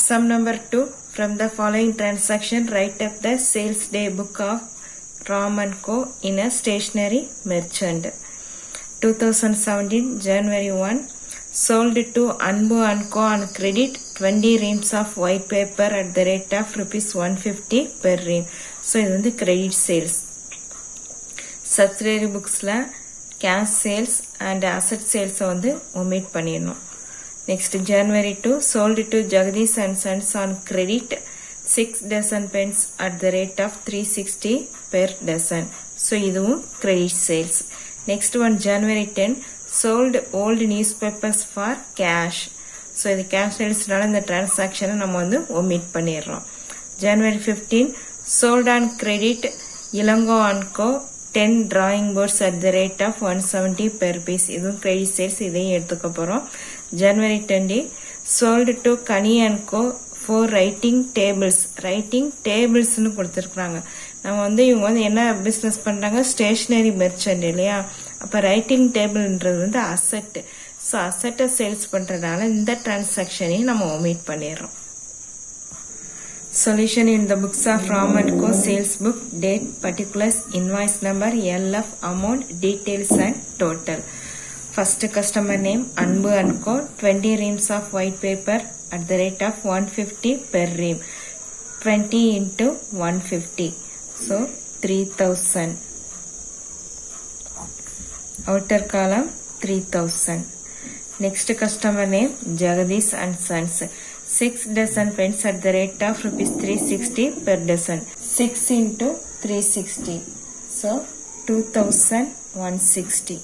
Sum number 2. From the following transaction, write up the sales day book of Ram and Co. in a stationery merchant. 2017 January 1. Sold to Anbu and Co. on credit 20 reams of white paper at the rate of rupees 150 per ream. So, இது வந்து credit sales. Subsidiary booksல cash sales and asset sales வந்து omit பண்ணிடணும். Next, January 2, sold to Jagdish and Sons on credit 6 dozen pens at the rate of 360 per dozen. So, இதுவும் credit sales. Next one, January 10, sold old newspapers for cash. So, இது cash sales நால இந்த transaction நம்ம வந்து omit பண்ணிடுறோம். January 15, sold on credit Ilango and Co. 10 drawing boards at the rate of 170 per piece. இதுவும் credit sales, இதையும் எடுத்துக்க போறோம். January 20, sold to Kani and Co. for writing tables. Writing tables னு கொடுத்திருக்காங்க. நம்ம வந்து இவங்க வந்து என்ன பிசினஸ் பண்றாங்க, ஸ்டேஷனரி மெர்ச்சன்ட் இல்லையா. அப்ப ரைட்டிங் டேபிள்ன்றது வந்து அசெட். ஸோ அசெட்டை சேல்ஸ் பண்றதுனால இந்த டிரான்சாக்ஷனையும் நம்ம ஒமிட் பண்ணிடுறோம். Solution in the books of Ram and Co. sales book, date, particulars, invoice number, LF, amount, details and total. First customer name Anbu and Co. 20 reams of white paper at the rate of 150 per ream. 20 into 150. So 3000. Outer column 3000. Next customer name Jagdish and Sons. 6 dozen pens at the rate of rupees 360 per dozen. 6 into 360. So 2160.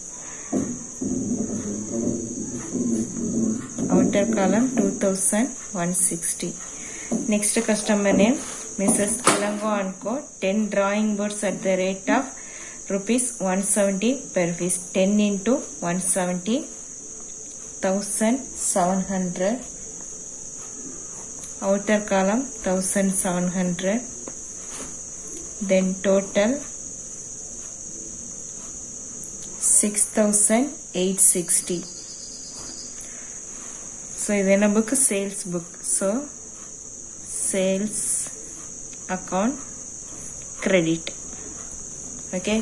Outer column 2160. Next customer name Mrs. Ilango and Co. 10 drawing boards at the rate of rupees 170 per piece. 10 into 170. 1700. Outer column 1700. Then total 6860. So இது என்ன book? Sales book. So sales account credit. Okay.